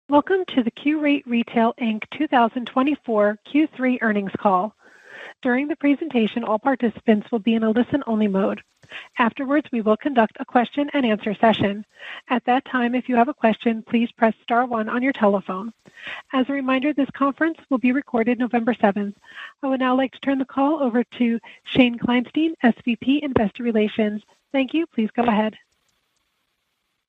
Welcome to the Qurate Retail, Inc. 2024 Q3 earnings call. During the presentation, all participants will be in a listen-only mode. Afterwards, we will conduct a question-and-answer session. At that time, if you have a question, please press star 1 on your telephone. As a reminder, this conference will be recorded November 7th. I would now like to turn the call over to Shane Kleinstein, SVP, Investor Relations. Thank you. Please go ahead.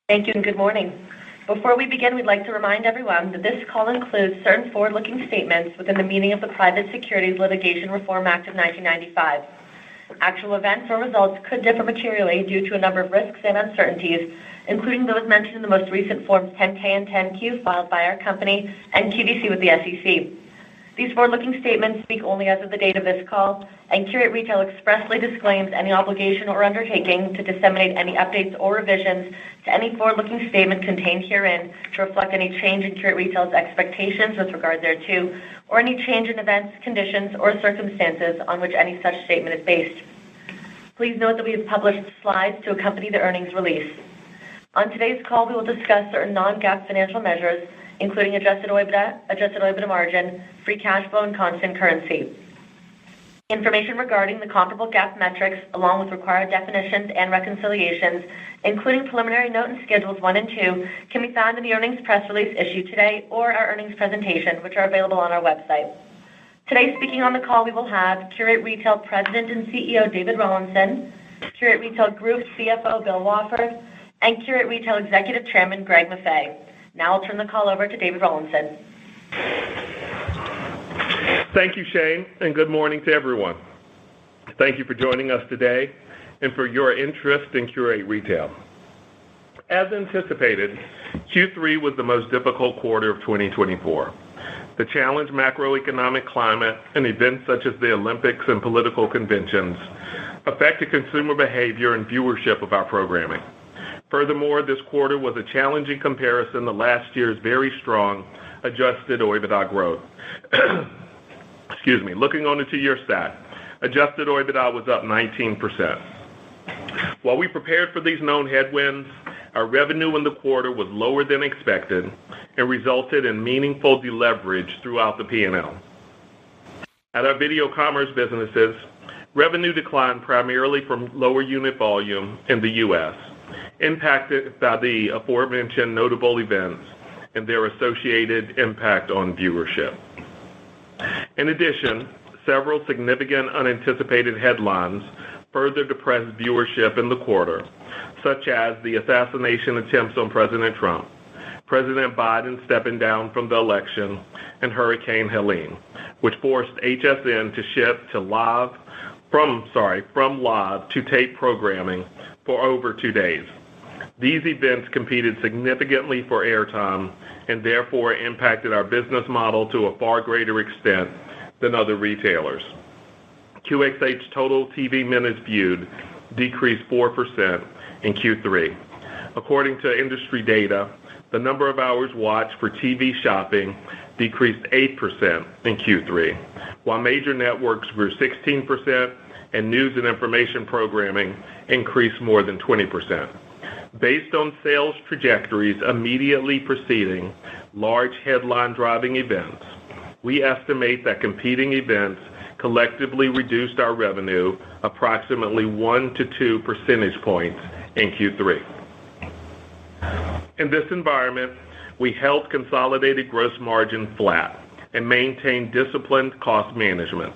Thank you and good morning. Before we begin, we'd like to remind everyone that this call includes certain forward-looking statements within the meaning of the Private Securities Litigation Reform Act of 1995. Actual events or results could differ materially due to a number of risks and uncertainties, including those mentioned in the most recent Forms 10-K and 10-Q filed by our company and QVC with the SEC. These forward-looking statements speak only as of the date of this call, and Qurate Retail expressly disclaims any obligation or undertaking to disseminate any updates or revisions to any forward-looking statement contained herein to reflect any change in Qurate Retail's expectations with regard thereto, or any change in events, conditions, or circumstances on which any such statement is based. Please note that we have published slides to accompany the earnings release. On today's call, we will discuss certain non-GAAP financial measures, including adjusted OIBDA margin, free cash flow, and constant currency. Information regarding the comparable GAAP metrics, along with required definitions and reconciliations, including preliminary note and schedules 1 and 2, can be found in the earnings press release issued today or our earnings presentation, which are available on our website. Today, speaking on the call, we will have Qurate Retail President and CEO David Rawlinson, Qurate Retail Group CFO Bill Wafford, and Qurate Retail Executive Chairman Greg Maffei. Now I'll turn the call over to David Rawlinson. Thank you, Shane, and good morning to everyone. Thank you for joining us today and for your interest in Qurate Retail. As anticipated, Q3 was the most difficult quarter of 2024. The challenged macroeconomic climate and events such as the Olympics and political conventions affected consumer behavior and viewership of our programming. Furthermore, this quarter was a challenging comparison to last year's very strong adjusted OIBDA growth. Looking on the 2-year stat, adjusted OIBDA was up 19%. While we prepared for these known headwinds, our revenue in the quarter was lower than expected and resulted in meaningful deleverage throughout the P&L. At our video commerce businesses, revenue declined primarily from lower unit volume in the U.S., impacted by the aforementioned notable events and their associated impact on viewership. In addition, several significant unanticipated headlines further depressed viewership in the quarter, such as the assassination attempts on President Trump, President Biden stepping down from the election, and Hurricane Helene, which forced HSN to shift from live to tape programming for over 2 days. These events competed significantly for airtime and therefore impacted our business model to a far greater extent than other retailers. QXH total TV minutes viewed decreased 4% in Q3. According to industry data, the number of hours watched for TV shopping decreased 8% in Q3, while major networks grew 16% and news and information programming increased more than 20%. Based on sales trajectories immediately preceding large headline-driving events, we estimate that competing events collectively reduced our revenue approximately 1 to 2 percentage points in Q3. In this environment, we held consolidated gross margin flat and maintained disciplined cost management.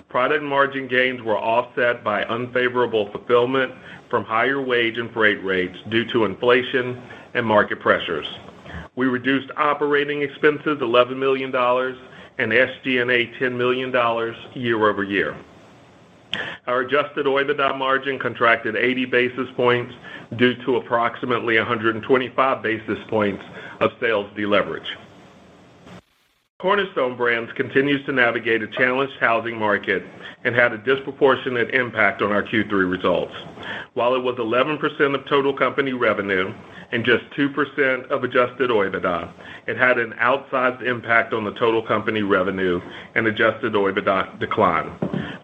Product margin gains were offset by unfavorable fulfillment from higher wage and freight rates due to inflation and market pressures. We reduced operating expenses $11 million and SG&A $10 million year over year. Our adjusted OIBDA margin contracted 80 basis points due to approximately 125 basis points of sales deleverage. Cornerstone Brands continues to navigate a challenged housing market and had a disproportionate impact on our Q3 results. While it was 11% of total company revenue and just 2% of adjusted OIBDA, it had an outsized impact on the total company revenue and adjusted OIBDA decline.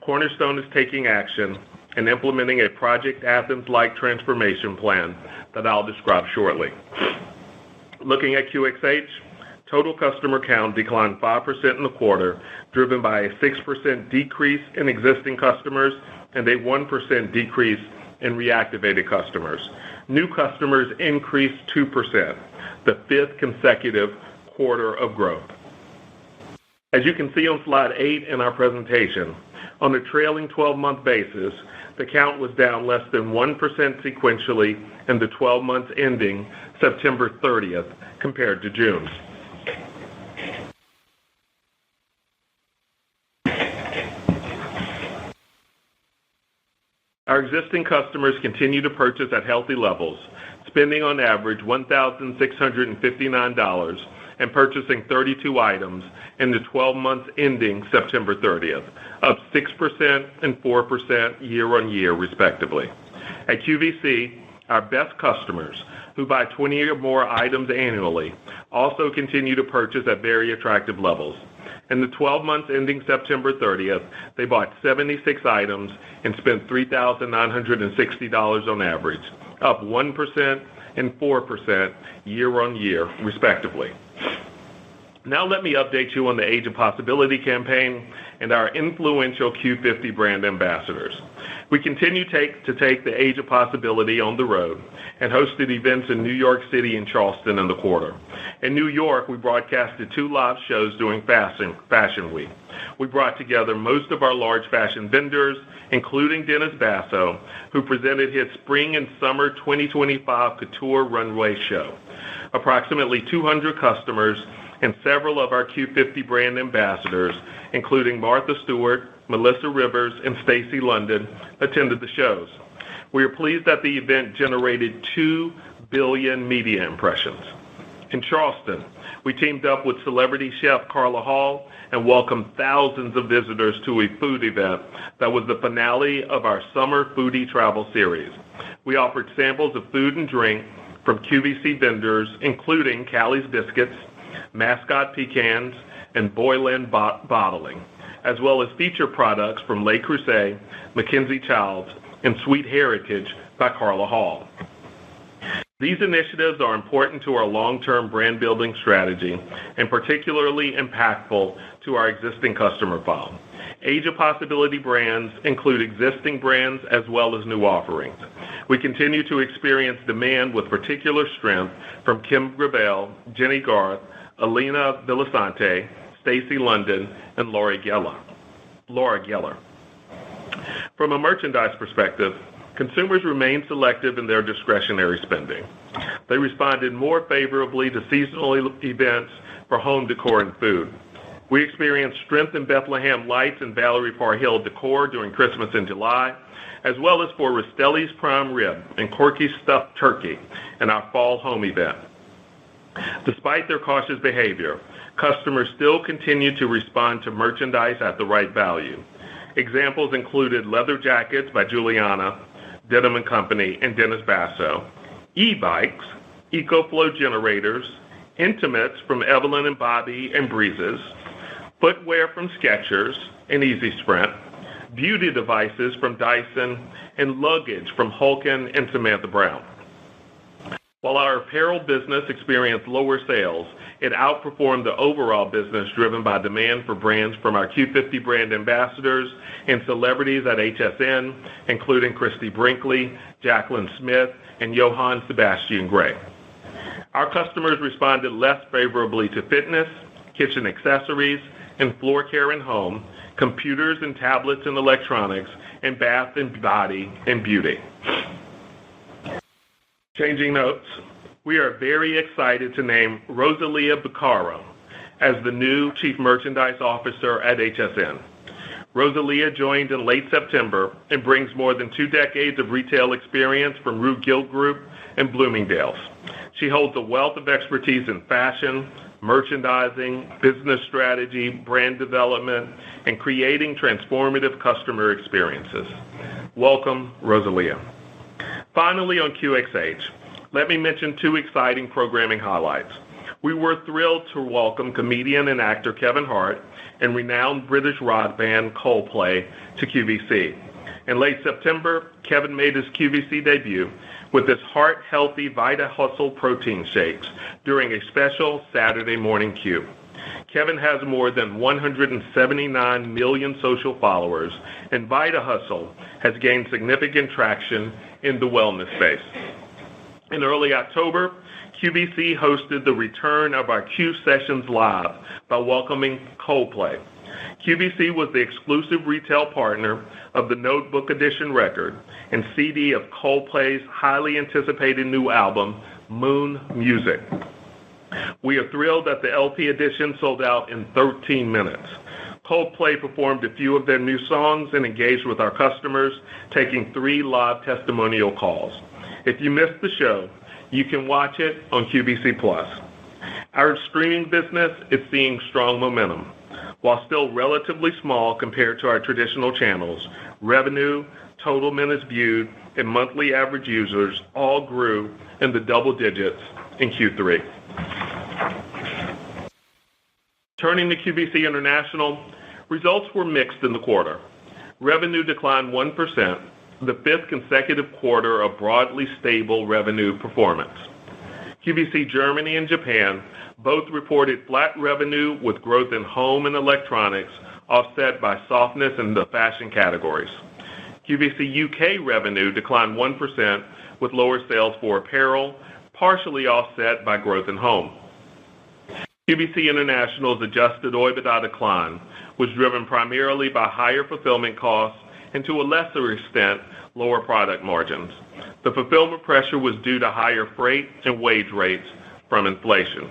Cornerstone is taking action and implementing a Project Athens-like transformation plan that I'll describe shortly. Looking at QXH, Total customer count declined 5% in the quarter, driven by a 6% decrease in existing customers and a 1% decrease in reactivated customers. New customers increased 2%, the fifth consecutive quarter of growth. As you can see on slide 8 in our presentation, on a trailing 12-month basis, the count was down less than 1% sequentially in the 12 months ending September 30th compared to June. Our existing customers continue to purchase at healthy levels, spending on average $1,659 and purchasing 32 items in the 12 months ending September 30th, up 6% and 4% year-on-year, respectively. At QVC, our best customers, who buy 20 or more items annually, also continue to purchase at very attractive levels. In the 12 months ending September 30th, they bought 76 items and spent $3,960 on average, up 1% and 4% year-on-year, respectively. Now let me update you on the Age of Possibility campaign and our influential Q50 brand ambassadors. We continue to take the Age of Possibility on the road and hosted events in New York City and Charleston in the quarter. In New York, we broadcasted 2 live shows during Fashion Week. We brought together most of our large fashion vendors, including Dennis Basso, who presented his Spring and Summer 2025 Couture Runway show. Approximately 200 customers and several of our Q50 brand ambassadors, including Martha Stewart, Melissa Rivers, and Stacey London, attended the shows. We are pleased that the event generated 2 billion media impressions. In Charleston, we teamed up with celebrity chef Carla Hall and welcomed thousands of visitors to a food event that was the finale of our Summer Foodie Travel Series. We offered samples of food and drink from QVC vendors, including Callie's Biscuits, Mascot Pecans, and Boylan Bottling, as well as feature products from Le Creuset, Mackenzie Childs, and Sweet Heritage by Carla Hall. These initiatives are important to our long-term brand building strategy and particularly impactful to our existing customer file. Age of Possibility brands include existing brands as well as new offerings. We continue to experience demand with particular strength from Kim Gravel, Jenny Garth, Alina Villasante, Stacey London, and Laura Geller. From a merchandise perspective, consumers remain selective in their discretionary spending. They responded more favorably to seasonal events for home decor and food. We experienced strength in Bethlehem Lights and Valerie Parr Hill decor during Christmas in July, as well as for Rastelli's Prime Rib and Corky's Stuffed Turkey in our fall home event. Despite their cautious behavior, customers still continue to respond to merchandise at the right value. Examples included leather jackets by Giuliana, Denim & Company, and Dennis Basso, e-bikes, EcoFlow generators, intimates from Evelyn and Bobby and Breezes, footwear from Skechers and Easy Sprint, beauty devices from Dyson, and luggage from Hulken and Samantha Brown. While our apparel business experienced lower sales, it outperformed the overall business driven by demand for brands from our Q50 brand ambassadors and celebrities at HSN, including Christy Brinkley, Jaclyn Smith, and Johann Sebastian Grey. Our customers responded less favorably to fitness, kitchen accessories, and floor care and home, computers and tablets and electronics, and bath and body and beauty. Changing notes, we are very excited to name Rosalia Bucaro as the new Chief Merchandise Officer at HSN. Rosalia joined in late September and brings more than 2 decades of retail experience from Rue Gilt Group and Bloomingdale's. She holds a wealth of expertise in fashion, merchandising, business strategy, brand development, and creating transformative customer experiences. Welcome, Rosalia. Finally, on QXH, let me mention 2 exciting programming highlights. We were thrilled to welcome comedian and actor Kevin Hart and renowned British rock band Coldplay to QVC. In late September, Kevin made his QVC debut with his heart-healthy Vita Hustle protein shakes during a special Saturday morning Q. Kevin has more than 179 million social followers, and Vita Hustle has gained significant traction in the wellness space. In early October, QVC hosted the return of our Q Sessions Live by welcoming Coldplay. QVC was the exclusive retail partner of the Notebook Edition record and CD of Coldplay's highly anticipated new album, Moon Music. We are thrilled that the LP edition sold out in 13 minutes. Coldplay performed a few of their new songs and engaged with our customers, taking 3 live testimonial calls. If you missed the show, you can watch it on QVC+. Our streaming business is seeing strong momentum. While still relatively small compared to our traditional channels, revenue, total minutes viewed, and monthly average users all grew in the double digits in Q3. Turning to QVC International, results were mixed in the quarter. Revenue declined 1%, the 5th consecutive quarter of broadly stable revenue performance. QVC Germany and Japan both reported flat revenue with growth in home and electronics offset by softness in the fashion categories. QVC UK revenue declined 1% with lower sales for apparel, partially offset by growth in home. QVC International's adjusted OIBDA decline was driven primarily by higher fulfillment costs and to a lesser extent, lower product margins. The fulfillment pressure was due to higher freight and wage rates from inflation.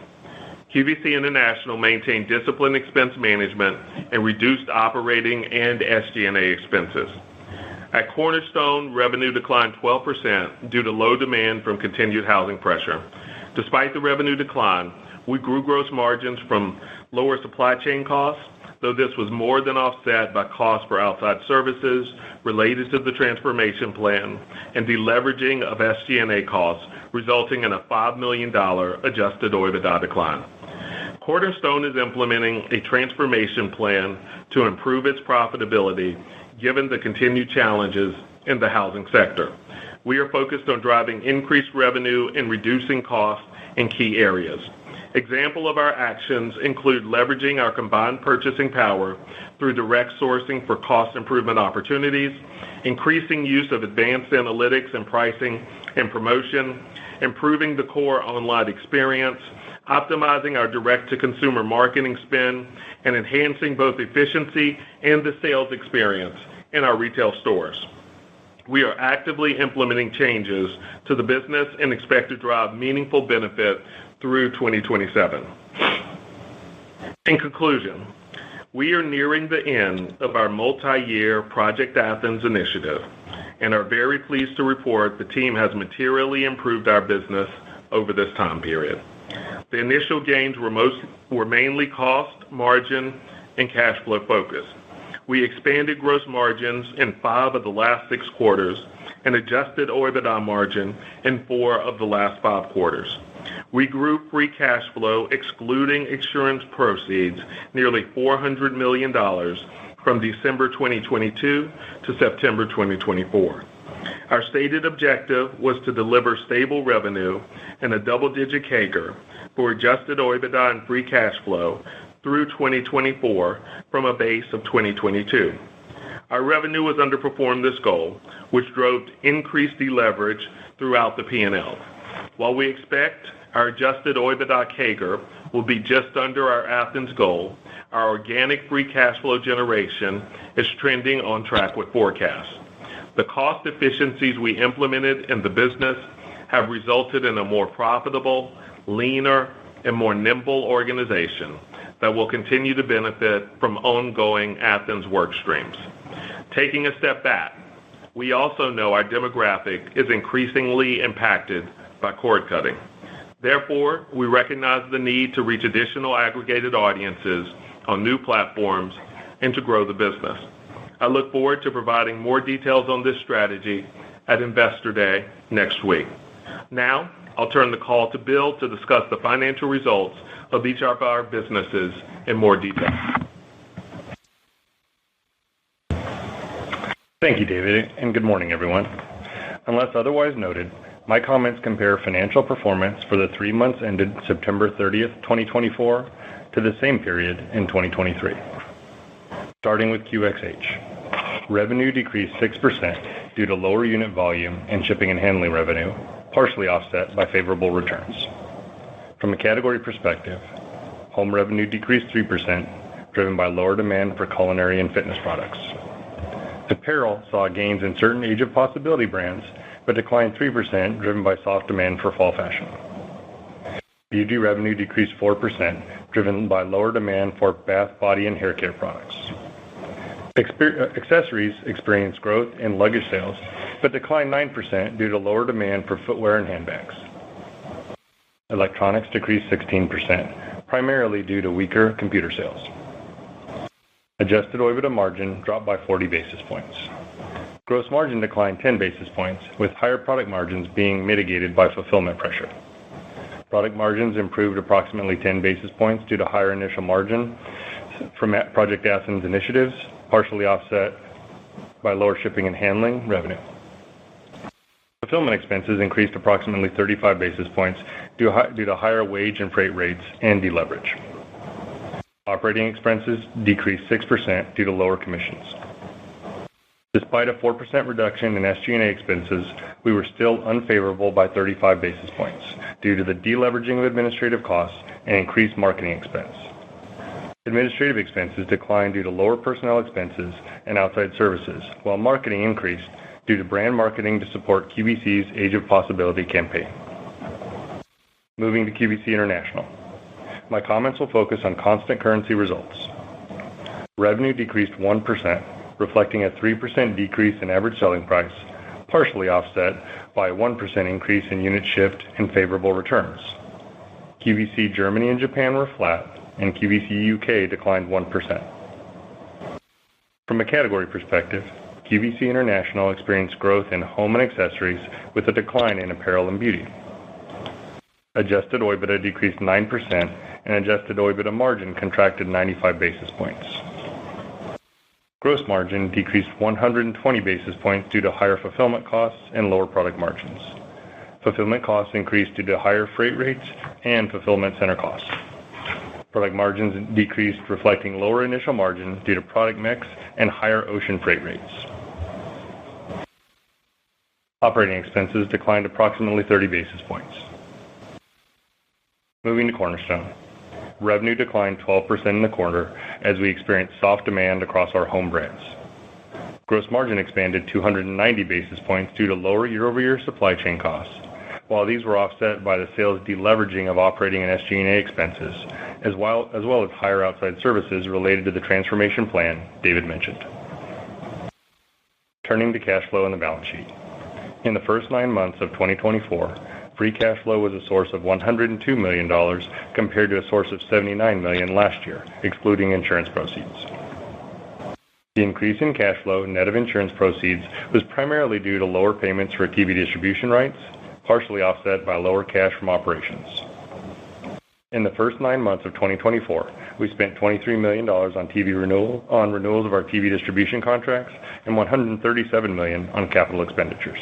QVC International maintained disciplined expense management and reduced operating and SG&A expenses. At Cornerstone, revenue declined 12% due to low demand from continued housing pressure. Despite the revenue decline, we grew gross margins from lower supply chain costs, though this was more than offset by costs for outside services related to the transformation plan and deleveraging of SG&A costs, resulting in a $5 million adjusted OIBDA decline. Cornerstone is implementing a transformation plan to improve its profitability given the continued challenges in the housing sector. We are focused on driving increased revenue and reducing costs in key areas. Example of our actions include leveraging our combined purchasing power through direct sourcing for cost improvement opportunities, increasing use of advanced analytics and pricing and promotion, improving the core online experience, optimizing our direct-to-consumer marketing spend, and enhancing both efficiency and the sales experience in our retail stores. We are actively implementing changes to the business and expect to drive meaningful benefit through 2027. In conclusion, we are nearing the end of our multi-year Project Athens initiative and are very pleased to report the team has materially improved our business over this time period. The initial gains were mainly cost, margin, and cash flow focused. We expanded gross margins in 5 of the last 6 quarters and adjusted OIBDA margin in 4 of the last 5 quarters. We grew free cash flow, excluding insurance proceeds, nearly $400 million from December 2022 to September 2024. Our stated objective was to deliver stable revenue and a double-digit CAGR for adjusted OIBDA and free cash flow through 2024 from a base of 2022. Our revenue was underperformed this goal, which drove increased deleverage throughout the P&L. While we expect our adjusted OIBDA CAGR will be just under our Athens goal, our organic free cash flow generation is trending on track with forecasts. The cost efficiencies we implemented in the business have resulted in a more profitable, leaner, and more nimble organization that will continue to benefit from ongoing Athens work streams. Taking a step back, we also know our demographic is increasingly impacted by cord cutting. Therefore, we recognize the need to reach additional aggregated audiences on new platforms and to grow the business. I look forward to providing more details on this strategy at Investor Day next week. Now, I'll turn the call to Bill to discuss the financial results of each of our businesses in more detail. Thank you, David, and good morning, everyone. Unless otherwise noted, my comments compare financial performance for the 3 months ended September 30th, 2024, to the same period in 2023. Starting with QXH. Revenue decreased 6% due to lower unit volume and shipping and handling revenue, partially offset by favorable returns. From a category perspective, home revenue decreased 3%, driven by lower demand for culinary and fitness products. Apparel saw gains in certain Age of Possibility brands, but declined 3%, driven by soft demand for fall fashion. Beauty revenue decreased 4%, driven by lower demand for bath, body, and hair care products. Accessories experienced growth in luggage sales, but declined 9% due to lower demand for footwear and handbags. Electronics decreased 16%, primarily due to weaker computer sales. Adjusted OIBDA margin dropped by 40 basis points. Gross margin declined 10 basis points, with higher product margins being mitigated by fulfillment pressure. Product margins improved approximately 10 basis points due to higher initial margin from Project Athens initiatives, partially offset by lower shipping and handling revenue. Fulfillment expenses increased approximately 35 basis points due to higher wage and freight rates and deleverage. Operating expenses decreased 6% due to lower commissions. Despite a 4% reduction in SG&A expenses, we were still unfavorable by 35 basis points due to the deleveraging of administrative costs and increased marketing expense. Administrative expenses declined due to lower personnel expenses and outside services, while marketing increased due to brand marketing to support QVC's Age of Possibility campaign. Moving to QVC International. My comments will focus on constant currency results. Revenue decreased 1%, reflecting a 3% decrease in average selling price, partially offset by a 1% increase in unit shipped and favorable returns. QVC Germany and Japan were flat, and QVC UK declined 1%. From a category perspective, QVC International experienced growth in home and accessories with a decline in apparel and beauty. Adjusted OIBDA decreased 9%, and adjusted OIBDA margin contracted 95 basis points. Gross margin decreased 120 basis points due to higher fulfillment costs and lower product margins. Fulfillment costs increased due to higher freight rates and fulfillment center costs. Product margins decreased, reflecting lower initial margin due to product mix and higher ocean freight rates. Operating expenses declined approximately 30 basis points. Moving to Cornerstone. Revenue declined 12% in the quarter as we experienced soft demand across our home brands. Gross margin expanded 290 basis points due to lower year-over-year supply chain costs, while these were offset by the sales deleveraging of operating and SG&A expenses, as well as higher outside services related to the transformation plan David mentioned. Turning to cash flow and the balance sheet. In the first 9 months of 2024, free cash flow was a source of $102 million compared to a source of $79 million last year, excluding insurance proceeds. The increase in cash flow net of insurance proceeds was primarily due to lower payments for TV distribution rights, partially offset by lower cash from operations. In the first 9 months of 2024, we spent $23 million on renewals of our TV distribution contracts and $137 million on capital expenditures.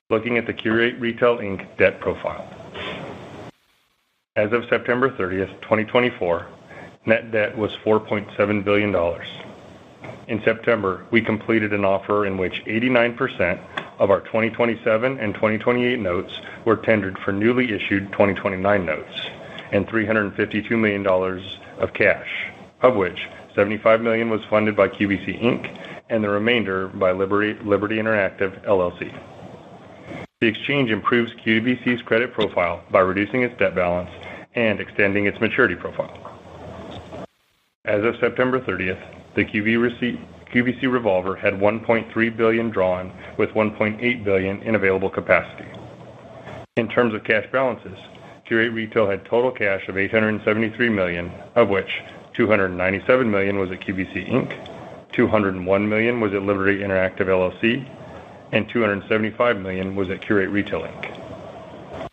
Looking at the Qurate Retail Inc. debt profile. As of September 30th, 2024, net debt was $4.7 billion. In September, we completed an offer in which 89% of our 2027 and 2028 notes were tendered for newly issued 2029 notes and $352 million of cash, of which $75 million was funded by QVC Inc. and the remainder by Liberty Interactive LLC. The exchange improves QVC's credit profile by reducing its debt balance and extending its maturity profile. As of September 30th, the QVC revolver had $1.3 billion drawn with $1.8 billion in available capacity. In terms of cash balances, Qurate Retail had total cash of $873 million, of which $297 million was at QVC Inc., $201 million was at Liberty Interactive LLC, and $275 million was at Qurate Retail Inc.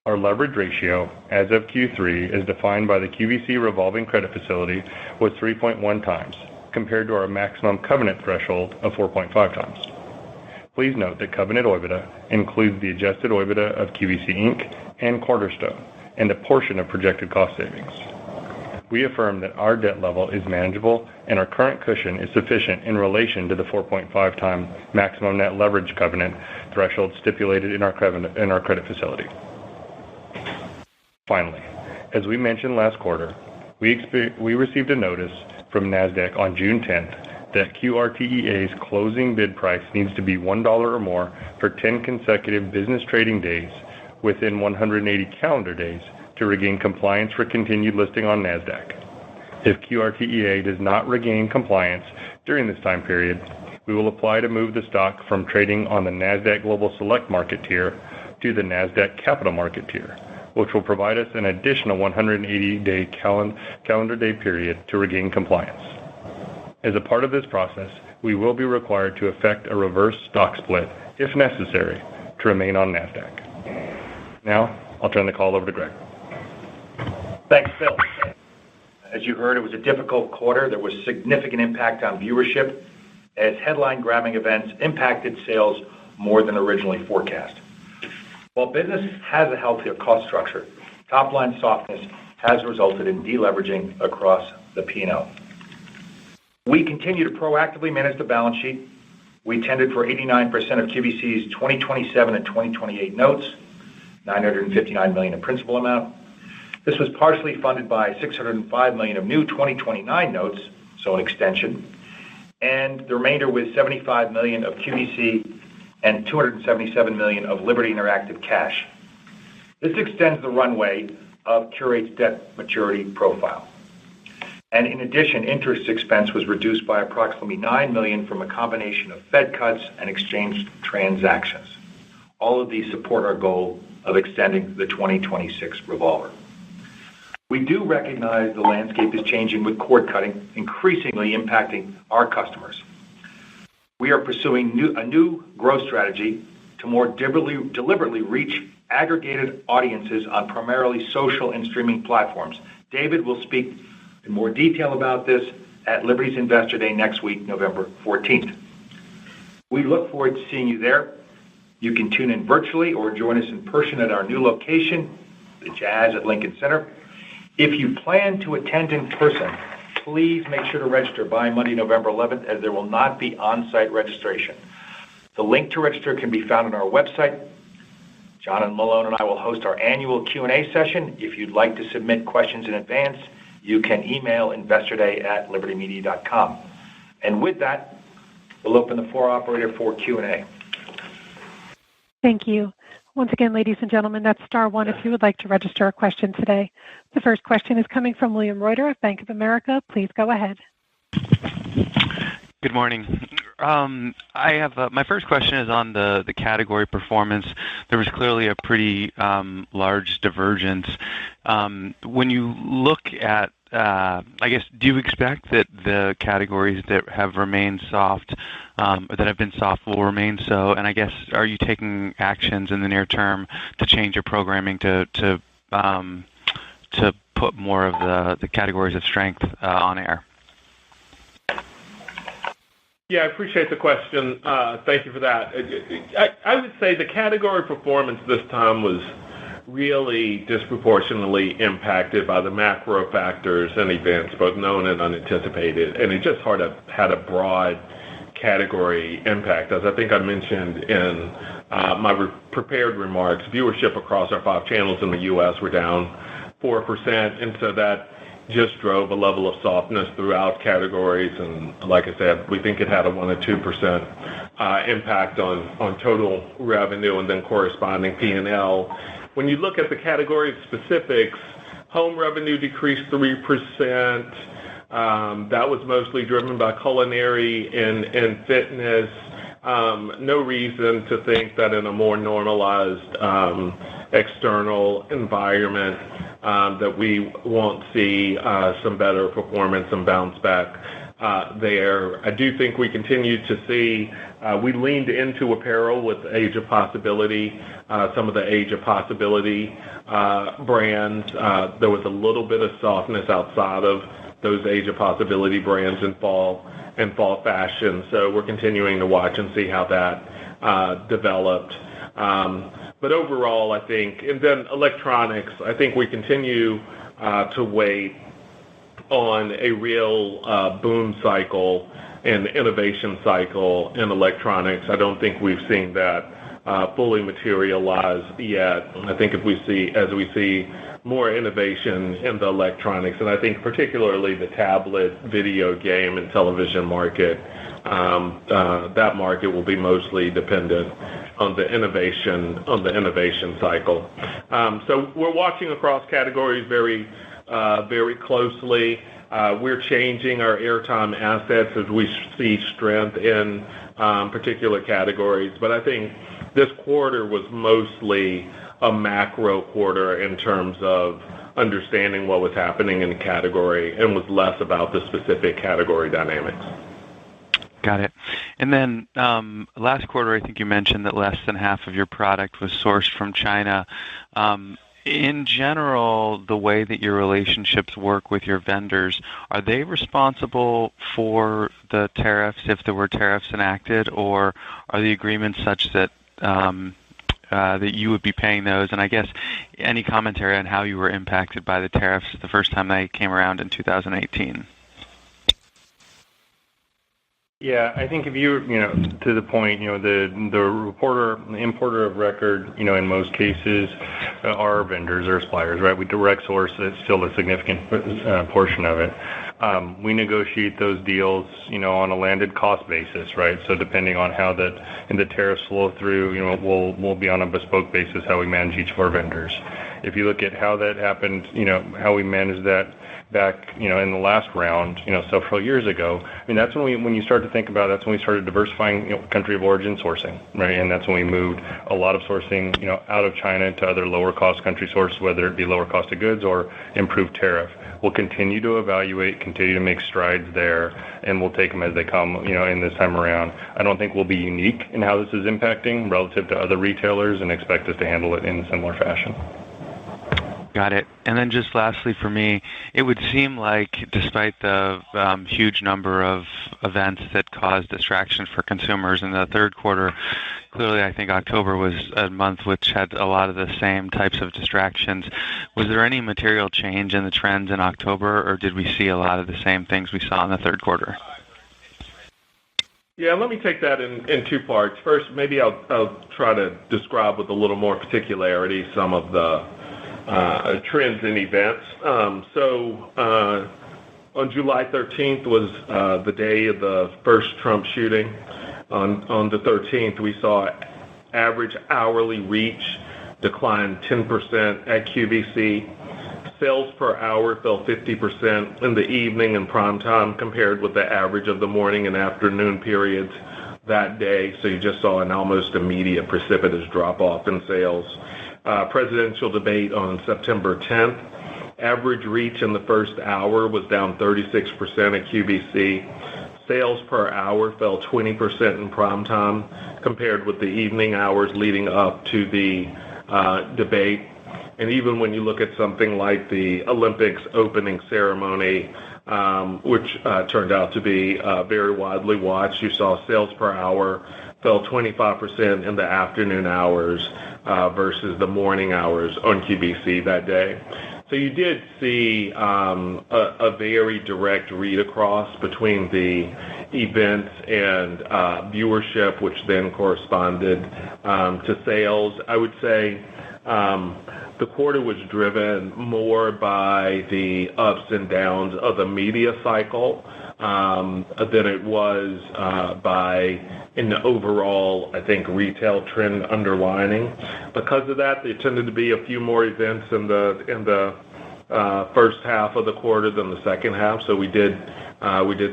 Our leverage ratio as of Q3 as defined by the QVC revolving credit facility was 3.1 times, compared to our maximum covenant threshold of 4.5 times. Please note that covenant OIBDA includes the adjusted OIBDA of QVC Inc. and Cornerstone, and a portion of projected cost savings. We affirm that our debt level is manageable and our current cushion is sufficient in relation to the 4.5 time maximum net leverage covenant threshold stipulated in our credit facility. Finally, as we mentioned last quarter, we received a notice from NASDAQ on June 10th that QRTEA's closing bid price needs to be $1 or more for 10 consecutive business trading days within 180 calendar days to regain compliance for continued listing on NASDAQ. If QRTEA does not regain compliance during this time period, we will apply to move the stock from trading on the NASDAQ Global Select Market tier to the NASDAQ Capital Market tier, which will provide us an additional 180-day calendar day period to regain compliance. As a part of this process, we will be required to effect a reverse stock split, if necessary, to remain on NASDAQ. Now, I'll turn the call over to Greg. Thanks, Phil. As you heard, it was a difficult quarter. There was significant impact on viewership as headline-grabbing events impacted sales more than originally forecast. While business has a healthier cost structure, top-line softness has resulted in deleveraging across the P&L. We continue to proactively manage the balance sheet. We tendered for 89% of QVC's 2027 and 2028 notes, $959 million in principal amount. This was partially funded by $605 million of new 2029 notes, so an extension, and the remainder with $75 million of QVC and $277 million of Liberty Interactive cash. This extends the runway of Qurate's debt maturity profile. And in addition, interest expense was reduced by approximately $9 million from a combination of Fed cuts and exchange transactions. All of these support our goal of extending the 2026 revolver. We do recognize the landscape is changing with cord cutting increasingly impacting our customers. We are pursuing a new growth strategy to more deliberately reach aggregated audiences on primarily social and streaming platforms. David will speak in more detail about this at Liberty's Investor Day next week, November 14th. We look forward to seeing you there. You can tune in virtually or join us in person at our new location, the Jazz at Lincoln Center. If you plan to attend in person, please make sure to register by Monday, November 11th, as there will not be on-site registration. The link to register can be found on our website. John and Malone and I will host our annual Q&A session. If you'd like to submit questions in advance, you can email investorday@libertymedia.com. And with that, we'll open the floor, operator, for Q&A. Thank you. Once again, ladies and gentlemen, that's star one if you would like to register a question today. The first question is coming from William Reuter of Bank of America. Please go ahead. Good morning. I have my first question is on the category performance. There was clearly a pretty large divergence. When you look at, I guess, do you expect that the categories that have remained soft, or that have been soft, will remain so? And I guess, are you taking actions in the near term to change your programming to put more of the categories of strength on air? Yeah, I appreciate the question. Thank you for that. I would say the category performance this time was really disproportionately impacted by the macro factors and events, both known and unanticipated, and it just had a broad category impact. As I think I mentioned in my prepared remarks, viewership across our 5 channels in the U.S. were down 4%, and so that just drove a level of softness throughout categories. And like I said, we think it had a 1 or 2% impact on total revenue and then corresponding P&L. When you look at the category specifics, home revenue decreased 3%. That was mostly driven by culinary and fitness. No reason to think that in a more normalized external environment that we won't see some better performance and bounce back there. I do think we continue to see, we leaned into apparel with Age of Possibility, some of the Age of Possibility brands. There was a little bit of softness outside of those age of possibility brands in fall fashion. So we're continuing to watch and see how that developed. But overall, I think, and then electronics, I think we continue to wait on a real boom cycle and innovation cycle in electronics. I don't think we've seen that fully materialize yet. I think as we see more innovation in the electronics, and I think particularly the tablet, video game, and television market, that market will be mostly dependent on the innovation cycle. So we're watching across categories very closely. We're changing our airtime assets as we see strength in particular categories. But I think this quarter was mostly a macro quarter in terms of understanding what was happening in the category and was less about the specific category dynamics. Got it. And then last quarter, I think you mentioned that less than half of your product was sourced from China. In general, the way that your relationships work with your vendors, are they responsible for the tariffs if there were tariffs enacted, or are the agreements such that that you would be paying those? And I guess any commentary on how you were impacted by the tariffs the first time they came around in 2018? Yeah, I think if you to the point, the importer of record, in most cases, are vendors or suppliers, right? We direct source, it's still a significant portion of it. We negotiate those deals, on a landed cost basis, right? So depending on how the tariffs flow through, we'll be on a bespoke basis how we manage each of our vendors. If you look at how that happened, how we managed that back, in the last round, several years ago, that's when you start to think about, that's when we started diversifying, country of origin sourcing, right? And that's when we moved a lot of sourcing, out of China to other lower cost country sources, whether it be lower cost of goods or improved tariff. We'll continue to evaluate, continue to make strides there, and we'll take them as they come, in this time around. I don't think we'll be unique in how this is impacting relative to other retailers and expect us to handle it in a similar fashion. Got it. And then just lastly for me, it would seem like despite the huge number of events that caused distraction for consumers in the third quarter, clearly I think October was a month which had a lot of the same types of distractions. Was there any material change in the trends in October, or did we see a lot of the same things we saw in the third quarter? Yeah, let me take that in two parts. First, maybe I'll try to describe with a little more particularity some of the trends and events. So on July 13th was the day of the first Trump shooting. On the 13th, we saw average hourly reach decline 10% at QVC. Sales per hour fell 50% in the evening and prime time compared with the average of the morning and afternoon periods that day. So you just saw an almost immediate precipitous drop-off in sales. Presidential debate on September 10th. Average reach in the first hour was down 36% at QVC. Sales per hour fell 20% in prime time compared with the evening hours leading up to the debate. And even when you look at something like the Olympics opening ceremony, which turned out to be very widely watched, you saw sales per hour fell 25% in the afternoon hours versus the morning hours on QVC that day. So you did see a very direct read across between the events and viewership, which then corresponded to sales. I would say the quarter was driven more by the ups and downs of the media cycle than it was by in the overall, I think, retail trend underlining. Because of that, there tended to be a few more events in the first half of the quarter than the second half. So we did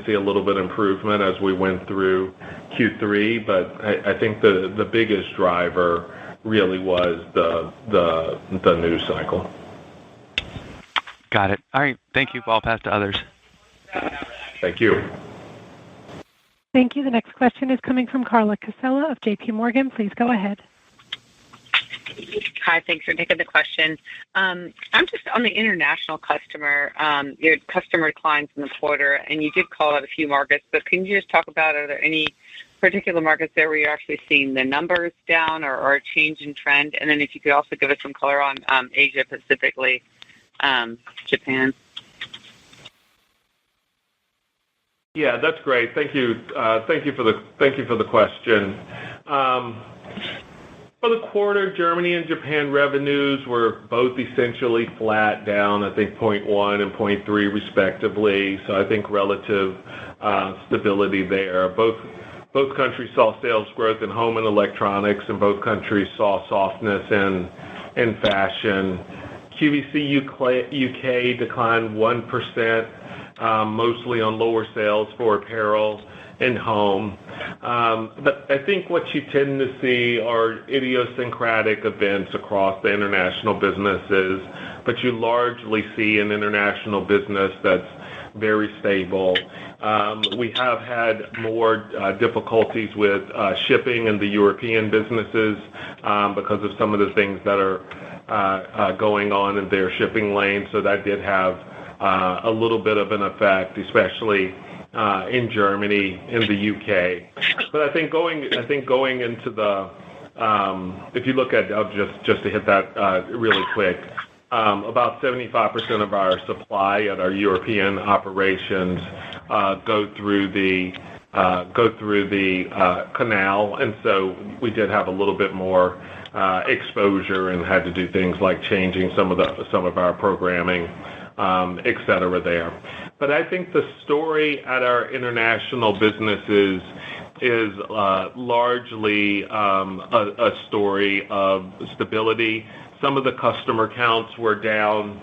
see a little bit of improvement as we went through Q3, but I think the biggest driver really was the news cycle. Got it. All right. Thank you. I'll pass to others. Thank you. Thank you. The next question is coming from Carla Casella of JP Morgan. Please go ahead. Hi, thanks for taking the question. I'm just on the international customer, your customer declines in the quarter, and you did call out a few markets, but can you just talk about, are there any particular markets there where you're actually seeing the numbers down or a change in trend? And then if you could also give us some color on Asia, specifically Japan. Yeah, that's great. Thank you. Thank you for the question. For the quarter, Germany and Japan revenues were both essentially flat, down, I think 0.1 and 0.3 respectively. So I think relative stability there. Both countries saw sales growth in home and electronics, and both countries saw softness in fashion. QVC UK declined 1%, mostly on lower sales for apparel and home. But I think what you tend to see are idiosyncratic events across the international businesses, but you largely see an international business that's very stable. We have had more difficulties with shipping in the European businesses because of some of the things that are going on in their shipping lane. So that did have a little bit of an effect, especially in Germany, in the UK. But I think going into the, if you look at, just to hit that really quick, about 75% of our supply at our European operations go through the canal, and so we did have a little bit more exposure and had to do things like changing some of our programming, et cetera there. But I think the story at our international businesses is largely a story of stability. Some of the customer counts were down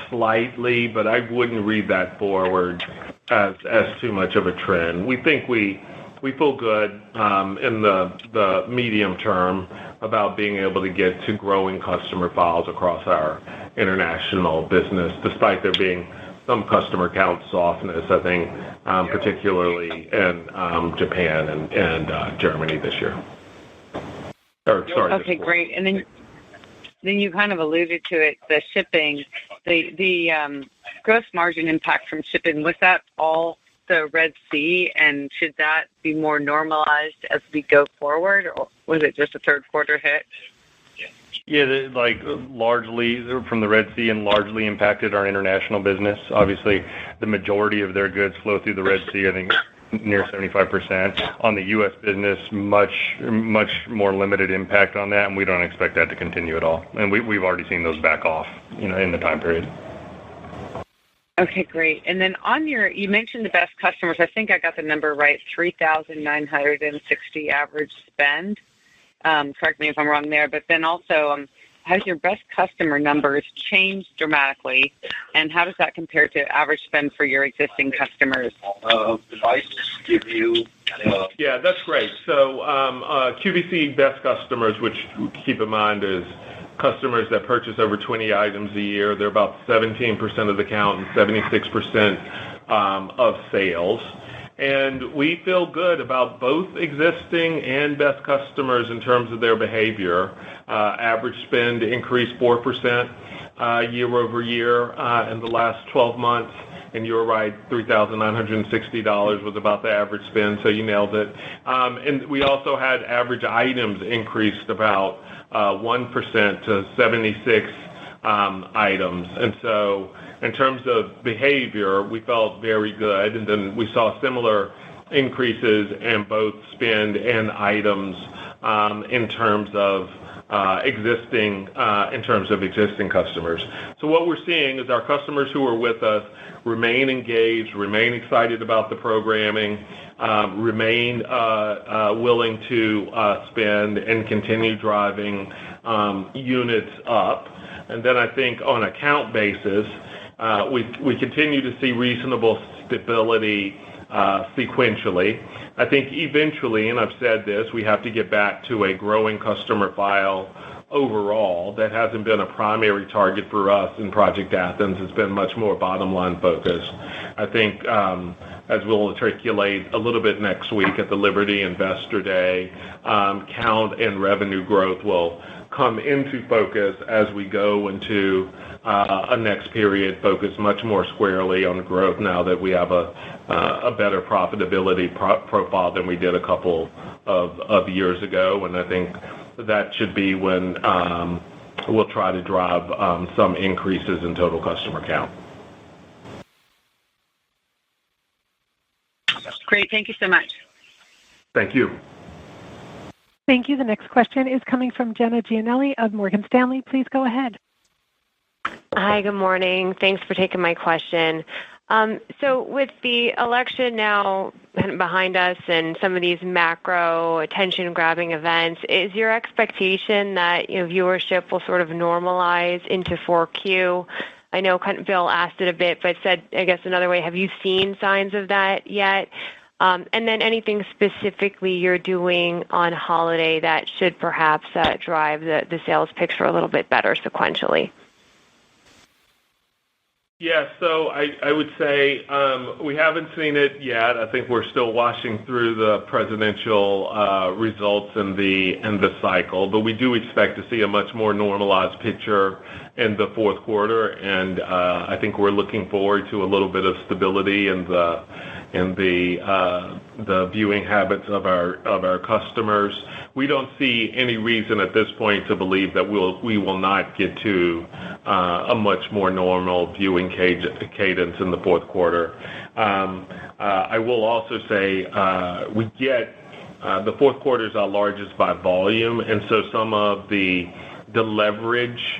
slightly, but I wouldn't read that forward as too much of a trend. We think we feel good in the medium term about being able to get to growing customer files across our international business, despite there being some customer count softness, I think, particularly in Japan and Germany this year. Okay, great. And then you kind of alluded to it, the shipping, the gross margin impact from shipping, was that all the Red Sea, and should that be more normalized as we go forward, or was it just a third quarter hit? Yeah, largely from the Red Sea and largely impacted our international business. Obviously, the majority of their goods flow through the Red Sea, I think near 75%. On the U.S. business, much more limited impact on that, and we don't expect that to continue at all. And we've already seen those back off, in the time period. Okay, great. And then you mentioned the best customers. I think I got the number right, 3,960 average spend. Correct me if I'm wrong there. But then also, has your best customer numbers changed dramatically, and how does that compare to average spend for your existing customers? Yeah, that's great. So QVC best customers, which keep in mind is customers that purchase over 20 items a year, they're about 17% of the count and 76% of sales. And we feel good about both existing and best customers in terms of their behavior. Average spend increased 4% year over year in the last 12 months. And you're right, $3,960 was about the average spend, so you nailed it. And we also had average items increased about 1% to 76 items. And so in terms of behavior, we felt very good. And then we saw similar increases in both spend and items in terms of existing customers. So what we're seeing is our customers who are with us remain engaged, remain excited about the programming, remain willing to spend and continue driving units up. And then I think on a count basis, we continue to see reasonable stability sequentially. I think eventually, and I've said this, we have to get back to a growing customer file overall. That hasn't been a primary target for us in Project Athens. It's been much more bottom line focused. I think as we'll articulate a little bit next week at the Liberty Investor Day, count and revenue growth will come into focus as we go into a next period, focus much more squarely on growth now that we have a better profitability profile than we did a couple of years ago. And I think that should be when we'll try to drive some increases in total customer count. Great. Thank you so much. Thank you. Thank you. The next question is coming from Jenna Giannelli of Morgan Stanley. Please go ahead. Hi, good morning. Thanks for taking my question. So with the election now behind us and some of these macro attention-grabbing events, is your expectation that viewership will sort of normalize into 4Q? I know Bill asked it a bit, but said, I guess another way, have you seen signs of that yet? And then anything specifically you're doing on holiday that should perhaps drive the sales picture a little bit better sequentially? Yeah, so I would say we haven't seen it yet. I think we're still washing through the presidential results in the cycle, but we do expect to see a much more normalized picture in the fourth quarter, and I think we're looking forward to a little bit of stability in the viewing habits of our customers. We don't see any reason at this point to believe that we will not get to a much more normal viewing cadence in the fourth quarter. I will also say we get the fourth quarter is our largest by volume, and so some of the leverage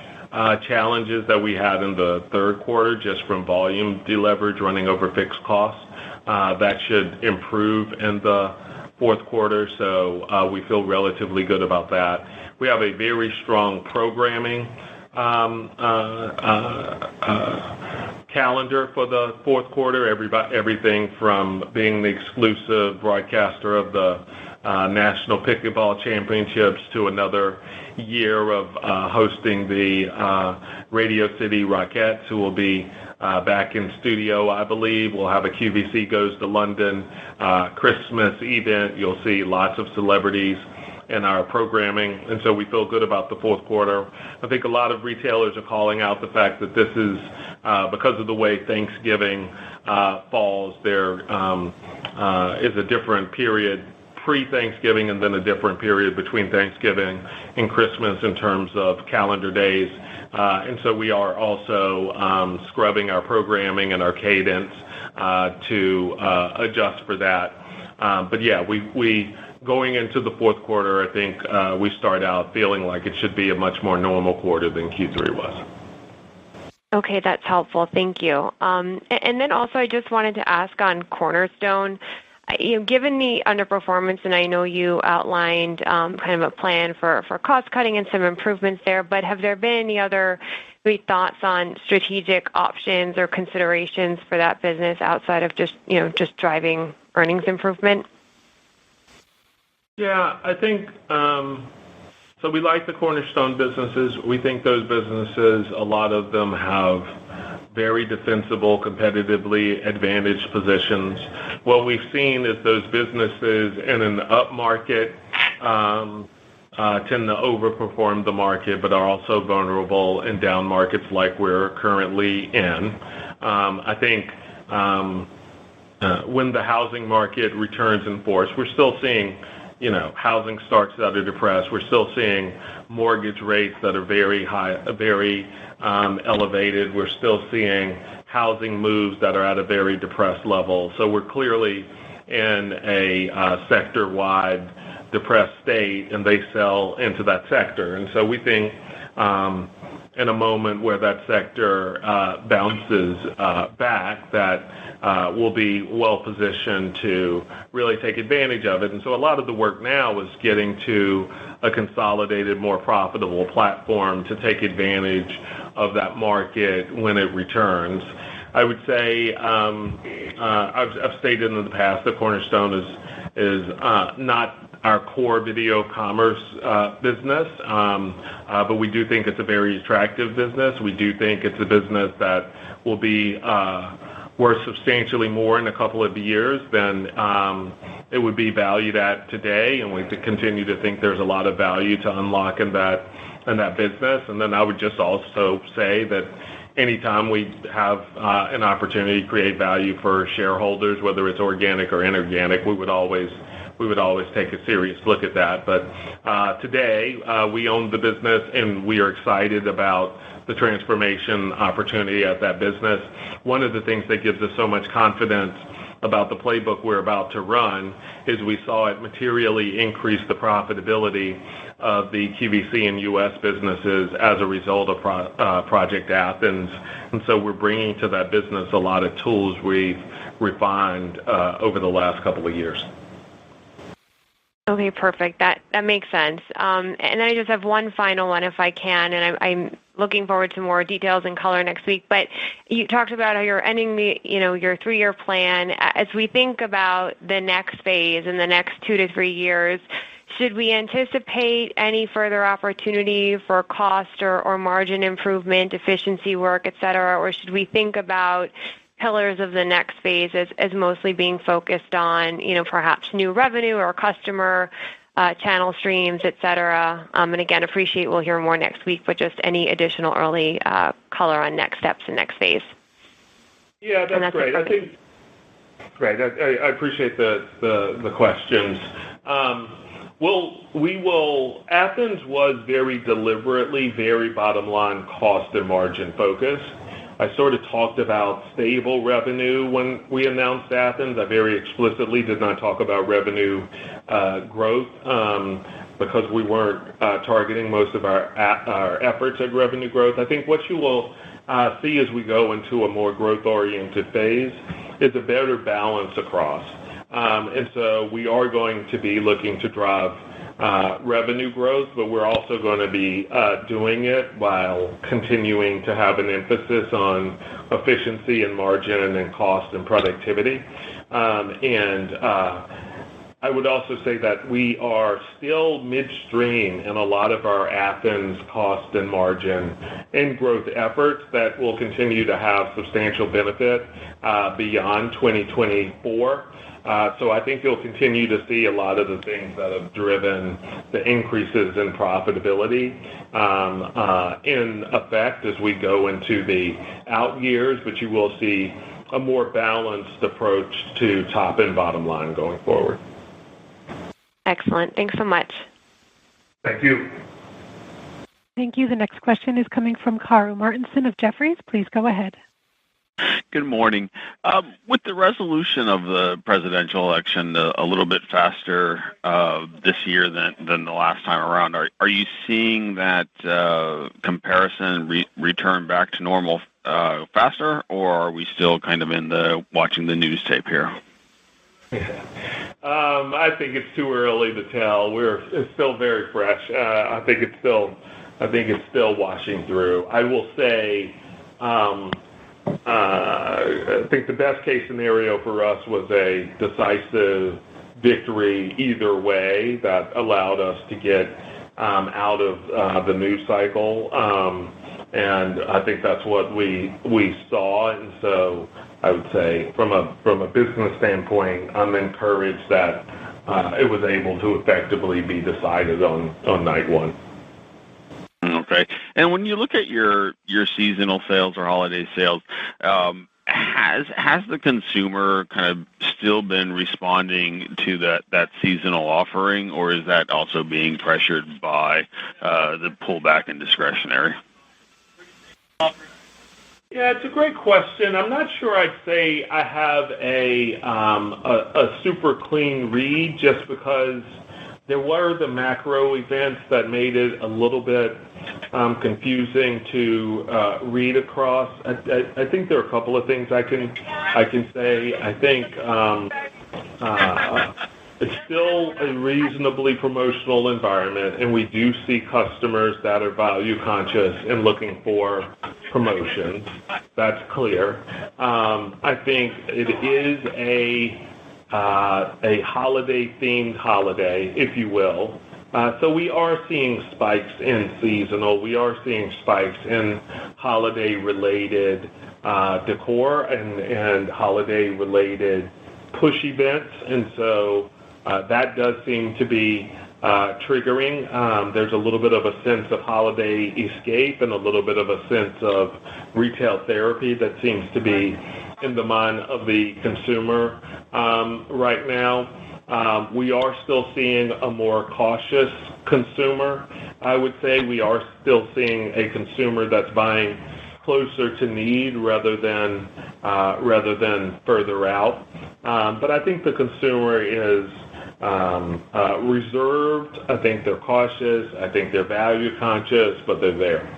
challenges that we had in the third quarter just from volume deleverage running over fixed costs, that should improve in the fourth quarter, so we feel relatively good about that. We have a very strong programming calendar for the fourth quarter. Everything from being the exclusive broadcaster of the National Pickleball Championships to another year of hosting the Radio City Rockettes, who will be back in studio, I believe. We'll have a QVC Goes to London Christmas event. You'll see lots of celebrities in our programming, and so we feel good about the fourth quarter. I think a lot of retailers are calling out the fact that this is because of the way Thanksgiving falls. There is a different period pre-Thanksgiving and then a different period between Thanksgiving and Christmas in terms of calendar days. And so we are also scrubbing our programming and our cadence to adjust for that. But yeah, we going into the fourth quarter, I think we start out feeling like it should be a much more normal quarter than Q3 was. Okay, that's helpful. Thank you. And then also I just wanted to ask on Cornerstone, given the underperformance, and I know you outlined kind of a plan for cost cutting and some improvements there, but have there been any other thoughts on strategic options or considerations for that business outside of just driving earnings improvement? Yeah, I think so. We like the Cornerstone businesses. We think those businesses, a lot of them have very defensible, competitively advantaged positions. What we've seen is those businesses in an up market tend to overperform the market, but are also vulnerable in down markets like we're currently in. I think when the housing market returns in force, we're still seeing housing starts that are depressed. We're still seeing mortgage rates that are very high, very elevated. We're still seeing housing moves that are at a very depressed level. So we're clearly in a sector-wide depressed state, and they sell into that sector. And so we think in a moment where that sector bounces back, that we'll be well positioned to really take advantage of it. And so a lot of the work now is getting to a consolidated, more profitable platform to take advantage of that market when it returns. I would say I've stated in the past that Cornerstone is not our core video commerce business, but we do think it's a very attractive business. We do think it's a business that will be worth substantially more in a couple of years than it would be valued at today, and we continue to think there's a lot of value to unlock in that business. And then I would just also say that anytime we have an opportunity to create value for shareholders, whether it's organic or inorganic, we would always take a serious look at that. But today, we own the business, and we are excited about the transformation opportunity at that business. One of the things that gives us so much confidence about the playbook we're about to run is we saw it materially increase the profitability of the QVC and U.S. businesses as a result of Project Athens. And so we're bringing to that business a lot of tools we've refined over the last couple of years. Okay, perfect. That makes sense. And then I just have one final one, if I can, and I'm looking forward to more details and color next week. But you talked about how you're ending your 3-year plan. As we think about the next phase in the next 2 to 3 years, should we anticipate any further opportunity for cost or margin improvement, efficiency work, et cetera, or should we think about pillars of the next phase as mostly being focused on, perhaps new revenue or customer channel streams, et cetera? And again, appreciate we'll hear more next week, but just any additional early color on next steps and next phase. Yeah, that's great. I think great. I appreciate the questions. Athens was very deliberately very bottom line cost and margin focused. I sort of talked about stable revenue when we announced Athens. I very explicitly did not talk about revenue growth because we weren't targeting most of our efforts at revenue growth. I think what you will see as we go into a more growth-oriented phase is a better balance across. And so we are going to be looking to drive revenue growth, but we're also going to be doing it while continuing to have an emphasis on efficiency and margin and cost and productivity. And I would also say that we are still midstream in a lot of our Athens cost and margin and growth efforts that will continue to have substantial benefit beyond 2024. So I think you'll continue to see a lot of the things that have driven the increases in profitability in effect as we go into the out years, but you will see a more balanced approach to top and bottom line going forward. Excellent. Thanks so much. Thank you. Thank you. The next question is coming from Karru Martinson of Jefferies. Please go ahead. Good morning. With the resolution of the presidential election a little bit faster this year than the last time around, are you seeing that comparison return back to normal faster, or are we still kind of in the watching the news tape here? I think it's too early to tell. It's still very fresh. I think it's still washing through. I will say, I think the best case scenario for us was a decisive victory either way that allowed us to get out of the news cycle. And I think that's what we saw. And so I would say from a business standpoint, I'm encouraged that it was able to effectively be decided on night one. Okay. And when you look at your seasonal sales or holiday sales, has the consumer kind of still been responding to that seasonal offering, or is that also being pressured by the pullback in discretionary? Yeah, it's a great question. I'm not sure I'd say I have a super clean read, just because there were the macro events that made it a little bit confusing to read across. I think there are a couple of things I can say. I think it's still a reasonably promotional environment, and we do see customers that are value conscious and looking for promotions. That's clear. I think it is a holiday-themed holiday, if you will. So we are seeing spikes in seasonal. We are seeing spikes in holiday-related decor and holiday-related push events. And so that does seem to be triggering. There's a little bit of a sense of holiday escape and a little bit of a sense of retail therapy that seems to be in the mind of the consumer right now. We are still seeing a more cautious consumer. I would say we are still seeing a consumer that's buying closer to need rather than further out. But I think the consumer is reserved. I think they're cautious. I think they're value conscious, but they're there.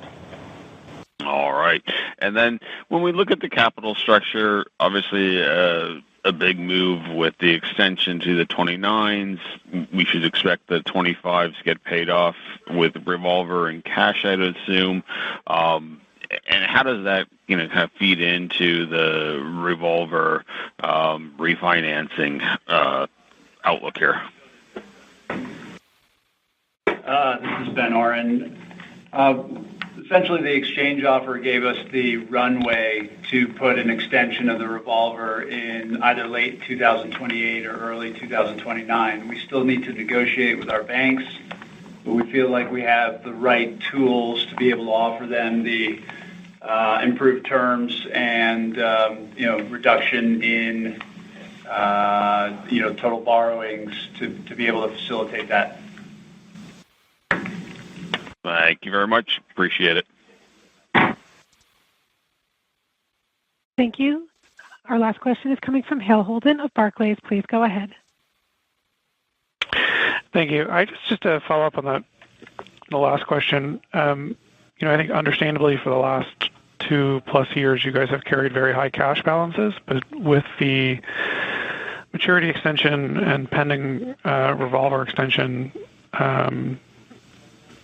All right. And then when we look at the capital structure, obviously a big move with the extension to the 29s. We should expect the 25s get paid off with revolver and cash, I'd assume. And how does that, kind of feed into the revolver refinancing outlook here? This is Ben Oren. Essentially, the exchange offer gave us the runway to put an extension of the revolver in either late 2028 or early 2029. We still need to negotiate with our banks, but we feel like we have the right tools to be able to offer them the improved terms and reduction in total borrowings to be able to facilitate that. Thank you very much. Appreciate it. Thank you. Our last question is coming from Hale Holden of Barclays. Please go ahead. Thank you. Just to follow up on the last question. I think understandably for the last 2+ years, you guys have carried very high cash balances, but with the maturity extension and pending revolver extension,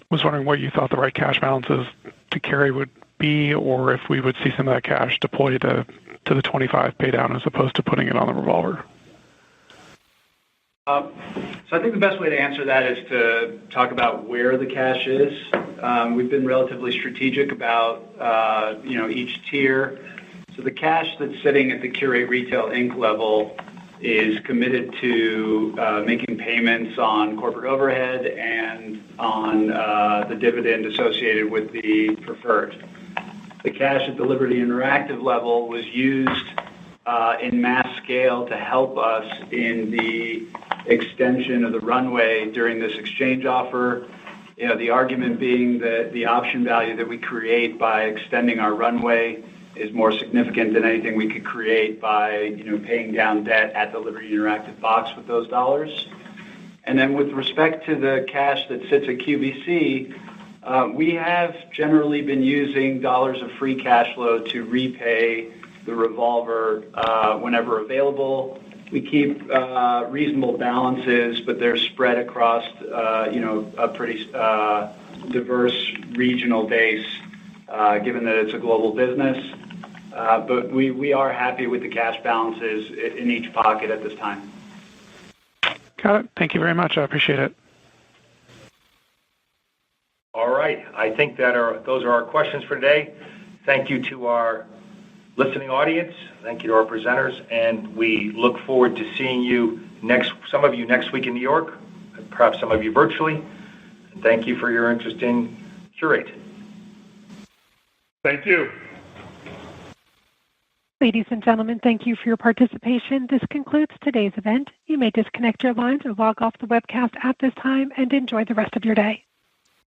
was wondering what you thought the right cash balances to carry would be, or if we would see some of that cash deployed to the 25 pay down as opposed to putting it on the revolver. So I think the best way to answer that is to talk about where the cash is. We've been relatively strategic about each tier. So the cash that's sitting at the Qurate Retail Inc. level is committed to making payments on corporate overhead and on the dividend associated with the preferred. The cash at the Liberty Interactive level was used in mass scale to help us in the extension of the runway during this exchange offer. The argument being that the option value that we create by extending our runway is more significant than anything we could create by paying down debt at the Liberty Interactive box with those dollars. And then with respect to the cash that sits at QVC, we have generally been using dollars of free cash flow to repay the revolver whenever available. We keep reasonable balances, but they're spread across a pretty diverse regional base, given that it's a global business. But we are happy with the cash balances in each pocket at this time. Got it. Thank you very much. I appreciate it. All right. I think those are our questions for today. Thank you to our listening audience. Thank you to our presenters. And we look forward to seeing some of you next week in New York, perhaps some of you virtually. And thank you for your interest in Qurate. Thank you. Ladies and gentlemen, thank you for your participation. This concludes today's event. You may disconnect your lines or log off the webcast at this time and enjoy the rest of your day.